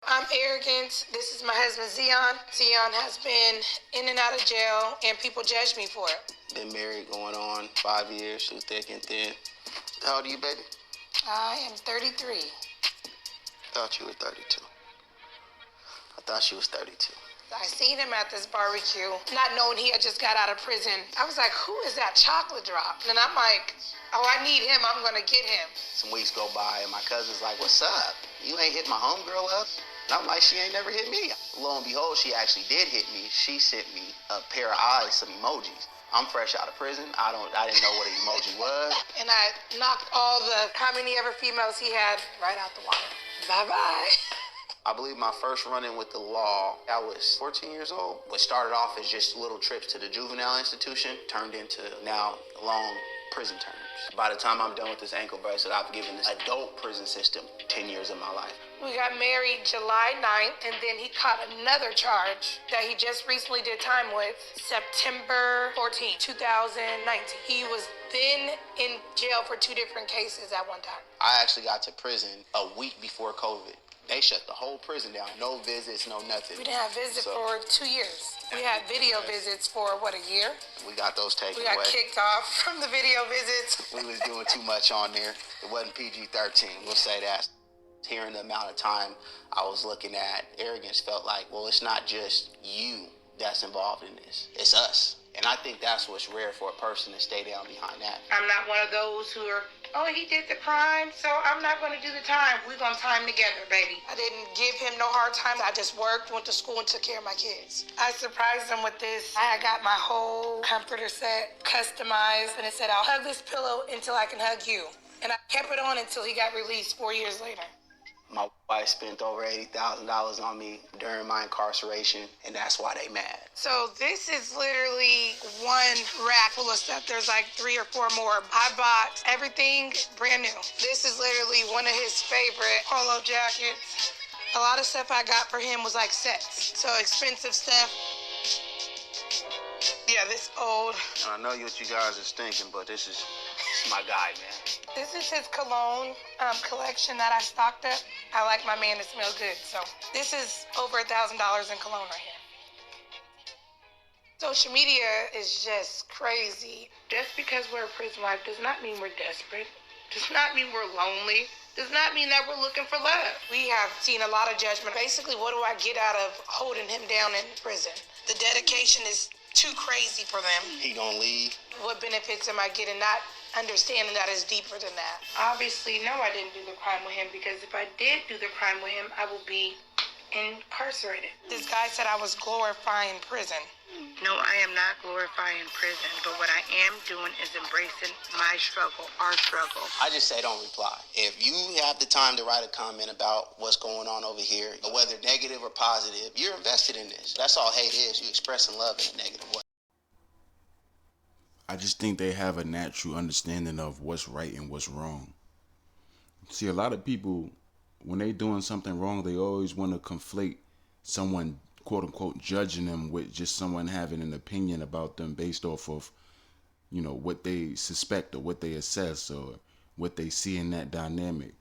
I'm Arrogant. This is my husband, Zion. Zion has been in and out of jail, and people judge me for it. Been married going on 5 years, through thick and thin. How old are you, baby? I am 33. Thought you were 32. I thought she was 32. I seen him at this barbecue, not knowing he had just got out of prison. I was like, who is that chocolate drop? And I'm like, oh, I need him. I'm going to get him. Some weeks go by, and my cousin's like, what's up? You ain't hit my homegirl up? And I'm like, she ain't never hit me. Lo and behold, she actually did hit me. She sent me a pair of eyes, some emojis. I'm fresh out of prison. I didn't know what an emoji was. And I knocked all the how many ever females he had right out the water. Bye-bye. I believe my first run-in with the law, I was 14 years old. What started off as just little trips to the juvenile institution turned into now long prison terms. By the time I'm done with this ankle bracelet, I've given this adult prison system 10 years of my life. We got married July 9th, and then he caught another charge that he just recently did time with, September 14th, 2019. He was then in jail for 2 different cases at one time. I actually got to prison a week before COVID. They shut the whole prison down. No visits, no nothing. We didn't have visits for 2 years. We had video visits for, a year? We got those taken away. We got kicked off from the video visits. We was doing too much on there. It wasn't PG-13, we'll say that. Hearing the amount of time I was looking at, Arrogance felt like, well, it's not just you that's involved in this. It's us. And I think that's what's rare for a person to stay down behind that. I'm not one of those who are, oh, he did the crime, so I'm not going to do the time. We're going to time together, baby. I didn't give him no hard time. I just worked, went to school, and took care of my kids. I surprised him with this. I got my whole comforter set customized, and it said, I'll hug this pillow until I can hug you. And I kept it on until he got released 4 years later. My wife spent over $80,000 on me during my incarceration, and that's why they mad. So this is literally one rack full of stuff. There's like 3 or 4 more. I bought everything brand new. This is literally one of his favorite polo jackets. A lot of stuff I got for him was like sets. So expensive stuff. Yeah, this old. And I know what you guys are thinking, but this is my guy, man. This is his cologne collection that I stocked up. I like my man to smell good, so this is over $1,000 in cologne right here. Social media is just crazy. Just because we're in prison life does not mean we're desperate. Does not mean we're lonely. Does not mean that we're looking for love. We have seen a lot of judgment. Basically, what do I get out of holding him down in prison? The dedication is too crazy for them. He gonna leave. What benefits am I getting? Not understanding that is deeper than that. Obviously, no, I didn't do the crime with him, because if I did do the crime with him, I would be incarcerated. This guy said I was glorifying prison. No, I am not glorifying prison, but what I am doing is embracing my struggle, our struggle. I just say don't reply. If you have the time to write a comment about what's going on over here, whether negative or positive, you're invested in this. That's all hate is. You expressing love in a negative way. I just think they have a natural understanding of what's right and what's wrong. See, a lot of people, when they doing something wrong, they always want to conflate someone, quote unquote, judging them with just someone having an opinion about them based off of, what they suspect or what they assess or what they see in that dynamic.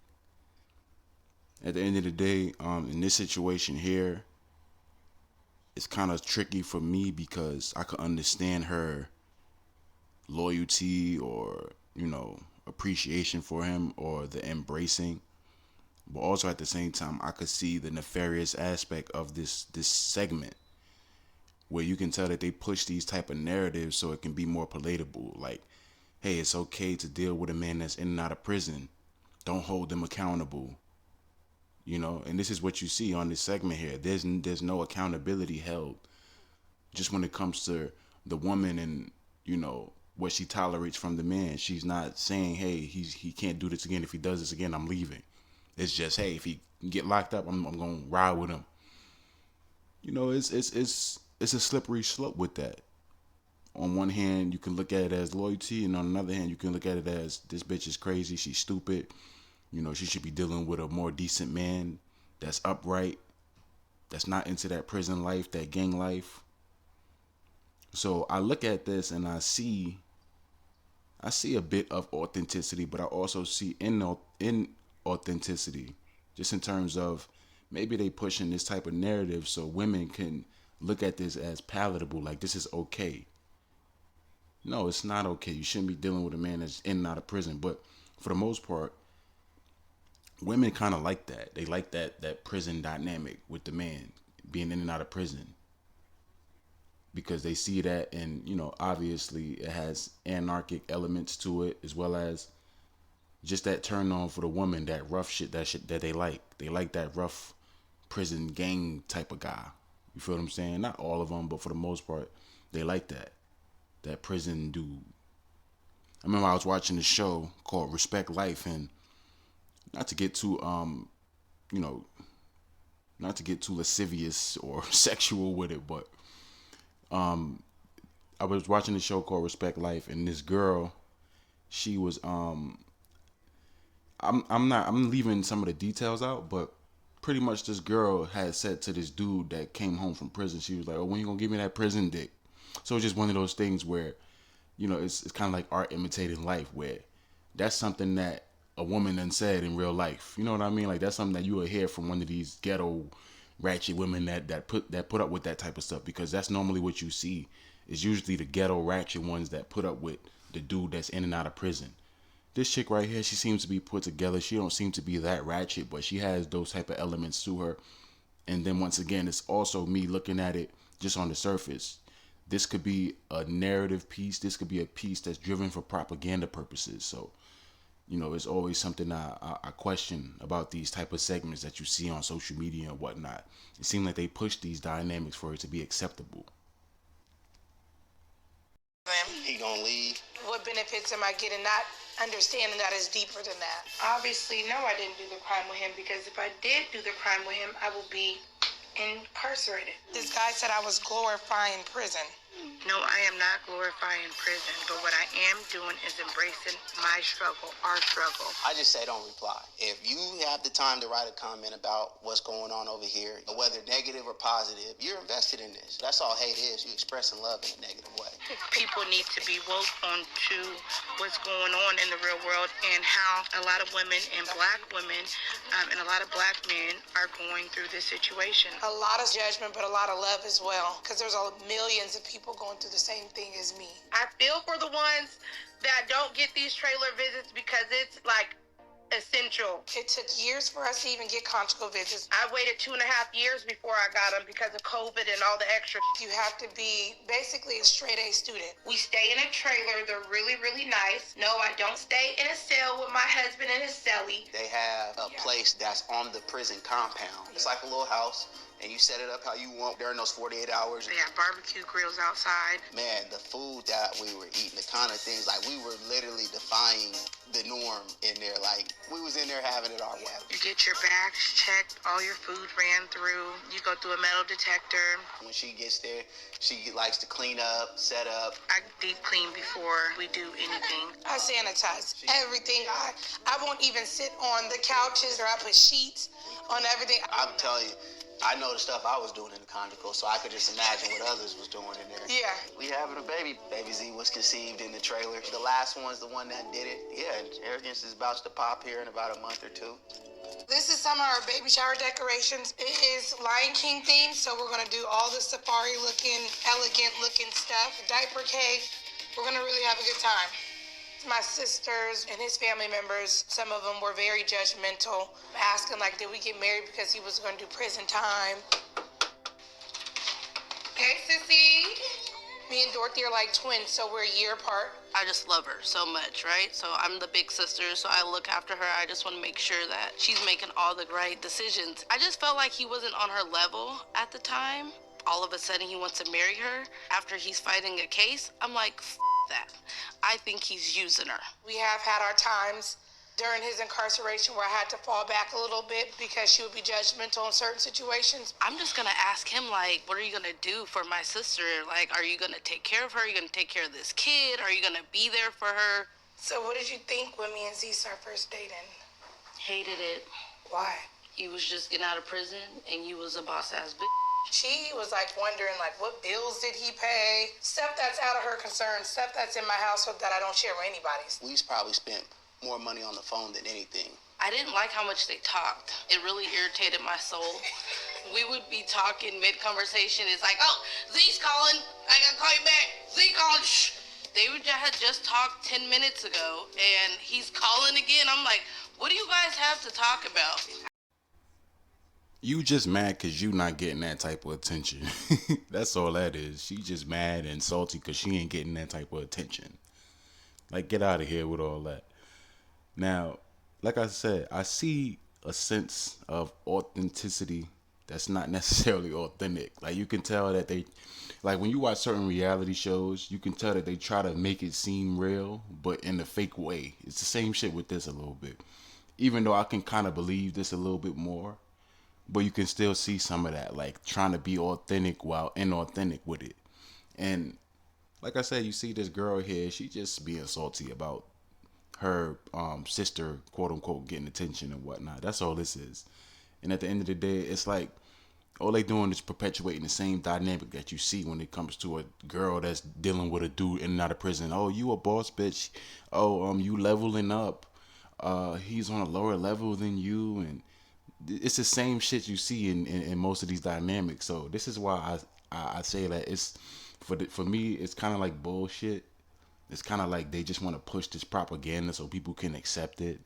At the end of the day, in this situation here, it's kind of tricky for me because I could understand her loyalty or appreciation for him or the embracing, but also at the same time I could see the nefarious aspect of this segment where you can tell that they push these type of narratives so it can be more palatable, like, hey, it's okay to deal with a man that's in and out of prison, don't hold them accountable, and this is what you see on this segment here. There's no accountability held just when it comes to the woman and what she tolerates from the man. She's not saying, hey, he can't do this again. If he does this again, I'm leaving. It's just, hey, if he get locked up, I'm gonna ride with him. It's a slippery slope with that. On one hand, you can look at it as loyalty, and on another hand, you can look at it as this bitch is crazy, she's stupid. She should be dealing with a more decent man that's upright, that's not into that prison life, that gang life. So I look at this and I see a bit of authenticity, but I also see inauthenticity, just in terms of maybe they pushing this type of narrative so women can look at this as palatable, like this is okay. No, it's not okay. You shouldn't be dealing with a man that's in and out of prison. But for the most part, women kind of like that. They like that prison dynamic with the man being in and out of prison, because they see that, and obviously it has anarchic elements to it, as well as just that turn on for the woman, that rough shit, that they like. They like that rough prison gang type of guy. You feel what I'm saying? Not all of them, but for the most part, they like that prison dude. I remember I was watching a show called Respect Life, and not to get too not to get too lascivious or sexual with it, but I was watching a show called Respect Life, and this girl, she was I'm leaving some of the details out, but pretty much this girl had said to this dude that came home from prison, she was like, "Oh, when you gonna give me that prison dick?" So it's just one of those things where, it's kind of like art imitating life, where that's something that a woman done said in real life. You know what I mean? Like, that's something that you will hear from one of these ghetto ratchet women that put up with that type of stuff, because that's normally what you see. Is usually the ghetto ratchet ones that put up with the dude that's in and out of prison. This chick right here, she seems to be put together. She don't seem to be that ratchet, but she has those type of elements to her. And then once again, it's also me looking at it just on the surface. This could be a narrative piece. This could be a piece that's driven for propaganda purposes. So, it's always something I question about these type of segments that you see on social media and whatnot. It seems like they push these dynamics for it to be acceptable. He gonna leave. What benefits am I getting? Not understanding that it's deeper than that. Obviously, no, I didn't do the crime with him, because if I did do the crime with him, I will be incarcerated. This guy said I was glorifying prison. No, I am not glorifying prison, but what I am doing is embracing my struggle, our struggle. I just say don't reply. If you have the time to write a comment about what's going on over here, whether negative or positive, you're invested in this. That's all hate is. You expressing love in a negative way. People need to be woke on to what's going on in the real world, and how a lot of women and black women and a lot of black men are going through this situation. A lot of judgment, but a lot of love as well, because there's millions of people going through the same thing as me. I feel for the ones that don't get these trailer visits, because it's like essential. It took years for us to even get conjugal visits. I waited 2.5 years before I got them because of COVID and all the extra. You have to be basically a straight A student. We stay in a trailer. They're really, really nice. No, I don't stay in a cell with my husband in a cellie. They have a place that's on the prison compound. It's like a little house, and you set it up how you want during those 48 hours. They have barbecue grills outside. Man, the food that we were eating, the kind of things, like, we were literally defying the norm in there. Like, we was in there having it our way. You get your bags checked, all your food ran through. You go through a metal detector. When she gets there, she likes to clean up, set up. I deep clean before we do anything. I sanitize everything. I won't even sit on the couches, or I put sheets on everything. I'm telling you, I know the stuff I was doing in the conjugal, so I could just imagine what others was doing in there. Yeah. We having a baby. Baby Z was conceived in the trailer. The last one's the one that did it. Yeah, arrogance is about to pop here in about a month or two. This is some of our baby shower decorations. It is Lion King themed, so we're gonna do all the safari looking, elegant looking stuff. Diaper cake. We're gonna really have a good time. My sisters and his family members, some of them were very judgmental, asking like, did we get married because he was going to do prison time? Hey, sissy. Me and Dorothy are like twins, so we're a year apart. I just love her so much, right? So I'm the big sister, so I look after her. I just want to make sure that she's making all the right decisions. I just felt like he wasn't on her level at the time. All of a sudden, he wants to marry her after he's fighting a case. I'm like, that. I think he's using her. We have had our times during his incarceration where I had to fall back a little bit because she would be judgmental in certain situations. I'm just gonna ask him, like, what are you gonna do for my sister? Like, are you gonna take care of her? Are you gonna take care of this kid? Are you gonna be there for her? So what did you think when me and Z started first dating? Hated it. Why? You was just getting out of prison and you was a boss ass bitch. She was like wondering like what bills did he pay? Stuff that's out of her concern, stuff that's in my household that I don't share with anybody. We've probably spent more money on the phone than anything. I didn't like how much they talked. It really irritated my soul. We would be talking mid-conversation. It's like, oh, Z's calling. I gotta call you back. Z calling. Shh. They had just talked 10 minutes ago, and he's calling again. I'm like, what do you guys have to talk about? You just mad because you not getting that type of attention. That's all that is. She just mad and salty because she ain't getting that type of attention. Like, get out of here with all that. Now, like I said, I see a sense of authenticity that's not necessarily authentic. Like, you can tell that they, like, when you watch certain reality shows, you can tell that they try to make it seem real, but in a fake way. It's the same shit with this a little bit. Even though I can kind of believe this a little bit more, but you can still see some of that, like trying to be authentic while inauthentic with it. And like I said, you see this girl here, she just being salty about her sister, quote unquote, getting attention and whatnot. That's all this is. And at the end of the day, it's like all they doing is perpetuating the same dynamic that you see when it comes to a girl that's dealing with a dude in and out of prison. Oh, you a boss bitch. Oh, you leveling up. He's on a lower level than you, and it's the same shit you see in most of these dynamics. So this is why I say that it's for me it's kind of like bullshit. It's kind of like they just want to push this propaganda so people can accept it.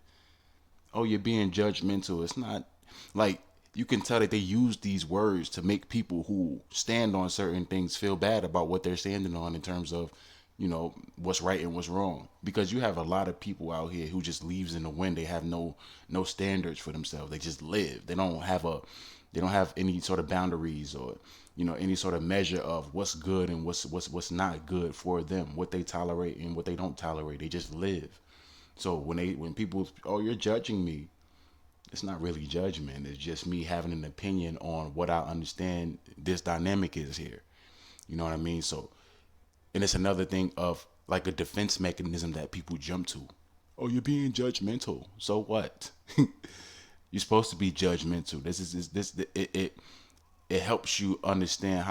Oh, you're being judgmental. It's not like you can tell that they use these words to make people who stand on certain things feel bad about what they're standing on in terms of, you know, what's right and what's wrong. Because you have a lot of people out here who just leaves in the wind. They have no standards for themselves. They just live. They don't have any sort of boundaries or, you know, any sort of measure of what's good and what's not good for them, what they tolerate and what they don't tolerate. They just live. So when people, oh, you're judging me, it's not really judgment. It's just me having an opinion on what I understand this dynamic is here. You know what I mean? So, and it's another thing of like a defense mechanism that people jump to. Oh, you're being judgmental. So what? You're supposed to be judgmental. It helps you understand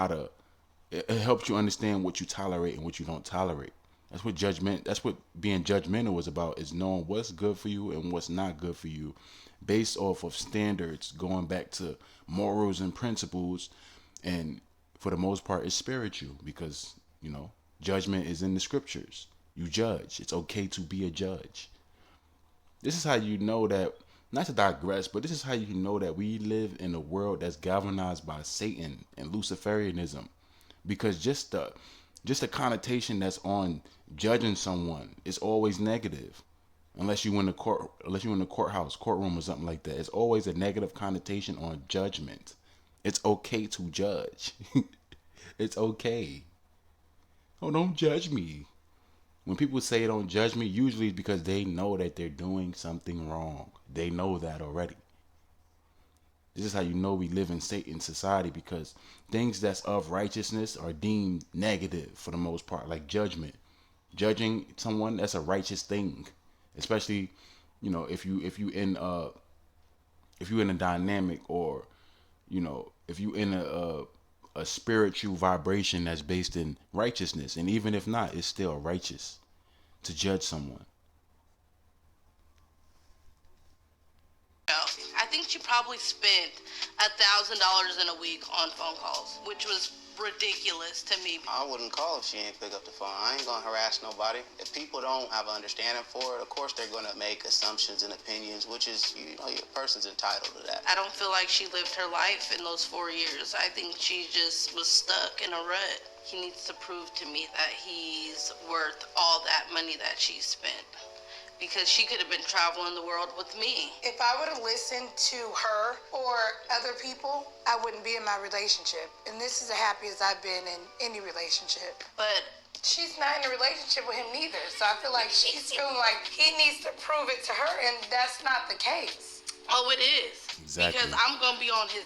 it helps you understand what you tolerate and what you don't tolerate. That's what being judgmental is about, is knowing what's good for you and what's not good for you based off of standards, going back to morals and principles. And for the most part, it's spiritual because, you know, judgment is in the scriptures. You judge. It's okay to be a judge. This is how you know that, not to digress, but this is how you know that we live in a world that's galvanized by Satan and Luciferianism. Because just the connotation that's on judging someone is always negative. Unless you in the courtroom or something like that. It's always a negative connotation on judgment. It's okay to judge. It's okay. Oh, don't judge me. When people say don't judge me, usually it's because they know that they're doing something wrong. They know that already. This is how you know we live in Satan's society, because things that's of righteousness are deemed negative for the most part, like judgment. Judging someone, that's a righteous thing. Especially, you know, if you in a dynamic, or, you know, if you in a spiritual vibration that's based in righteousness. And even if not, it's still righteous to judge someone. I think she probably spent $1,000 in a week on phone calls, which was ridiculous to me. I wouldn't call if she ain't pick up the phone. I ain't gonna harass nobody. If people don't have an understanding for it, of course they're gonna make assumptions and opinions, which is, you know, your person's entitled to that. I don't feel like she lived her life in those 4 years. I think she just was stuck in a rut. He needs to prove to me that he's worth all that money that she spent, because she could have been traveling the world with me. If I would have listened to her or other people, I wouldn't be in my relationship. And this is as happy as I've been in any relationship. But she's not in a relationship with him neither. So I feel like she's feeling like he needs to prove it to her, and that's not the case. oh, it is. Exactly. Because I'm gonna be on his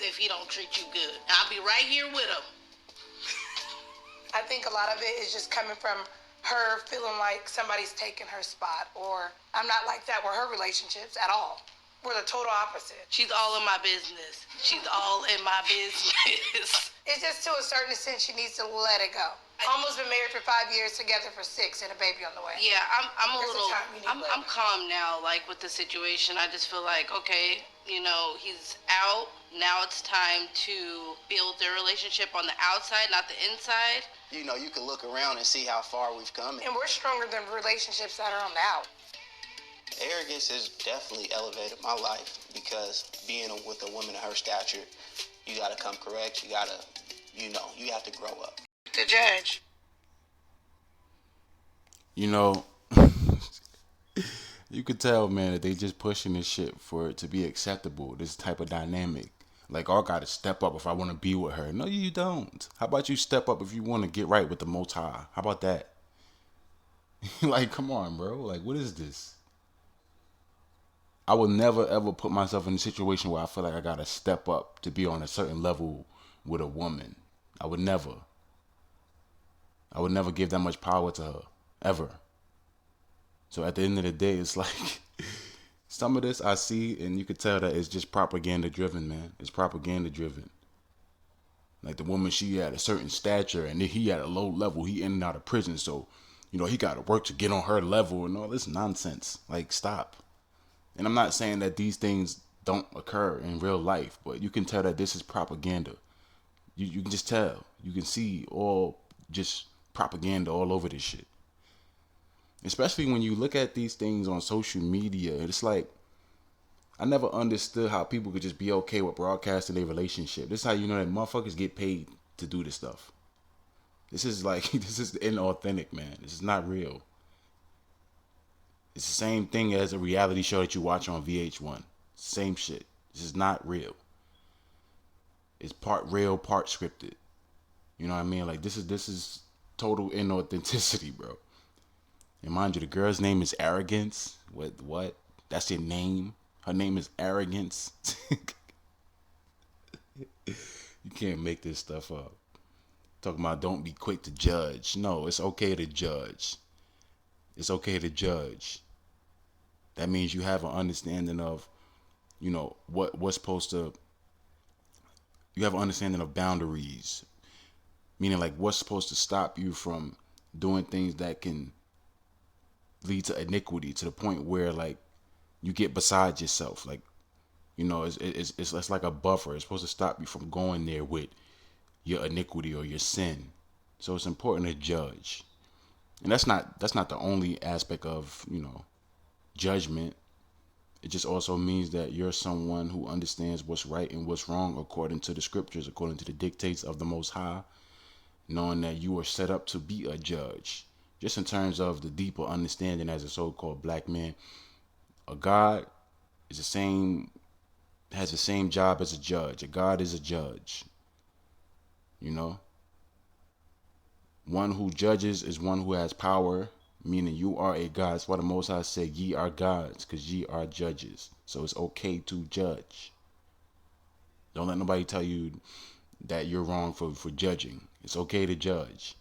if he don't treat you good. I'll be right here with him. I think a lot of it is just coming from her feeling like somebody's taking her spot, or I'm not like that with her relationships at all. We're the total opposite. She's all in my business. She's all in my business. It's just to a certain extent she needs to let it go. Almost been married for 5 years, together for 6, and a baby on the way. Yeah, I'm a There's a little, time you need I'm love. calm now, like with the situation. I just feel like, okay, you know, he's out. Now it's time to build their relationship on the outside, not the inside. You know, you can look around and see how far we've come. And we're stronger than relationships that are on the out. Arrogance has definitely elevated my life because being with a woman of her stature, you gotta come correct. You gotta, you have to grow up. To judge. You know, you could tell, man, that they just pushing this shit for it to be acceptable, this type of dynamic. Like, oh, I gotta step up if I want to be with her. No, you don't. How about you step up if you want to get right with the Most High? How about that? Like, come on, bro. Like, what is this? I will never ever put myself in a situation where I feel like I gotta step up to be on a certain level with a woman. I would never. I would never give that much power to her, ever. So at the end of the day, it's like some of this I see, and you could tell that it's just propaganda driven, man. It's propaganda driven. Like the woman, she had a certain stature, and then he at a low level. He in and out of prison, so he got to work to get on her level and all this nonsense. Like, stop. And I'm not saying that these things don't occur in real life, but you can tell that this is propaganda. You can just tell. You can see all just propaganda all over this shit. Especially when you look at these things on social media, it's like, I never understood how people could just be okay with broadcasting their relationship. This is how you know that motherfuckers get paid to do this stuff. This is like, this is inauthentic, man. This is not real. It's the same thing as a reality show that you watch on VH1. Same shit. This is not real. It's part real, part scripted. You know what I mean? Like, this is total inauthenticity, bro. And mind you, the girl's name is Arrogance. What? That's your name? Her name is Arrogance. You can't make this stuff up. Talking about don't be quick to judge. No, it's okay to judge. It's okay to judge. That means you have an understanding of, what's supposed to. You have an understanding of boundaries. Meaning, like, what's supposed to stop you from doing things that can lead to iniquity, to the point where, like, you get beside yourself. Like, it's like a buffer. It's supposed to stop you from going there with your iniquity or your sin. So it's important to judge. And that's not the only aspect of, judgment. It just also means that you're someone who understands what's right and what's wrong according to the scriptures, according to the dictates of the Most High, knowing that you are set up to be a judge. Just in terms of the deeper understanding as a so-called black man, a God is has the same job as a judge. A God is a judge. One who judges is one who has power, meaning you are a God. That's why the Most High said, ye are gods, because ye are judges. So it's okay to judge. Don't let nobody tell you that you're wrong for judging. It's okay to judge.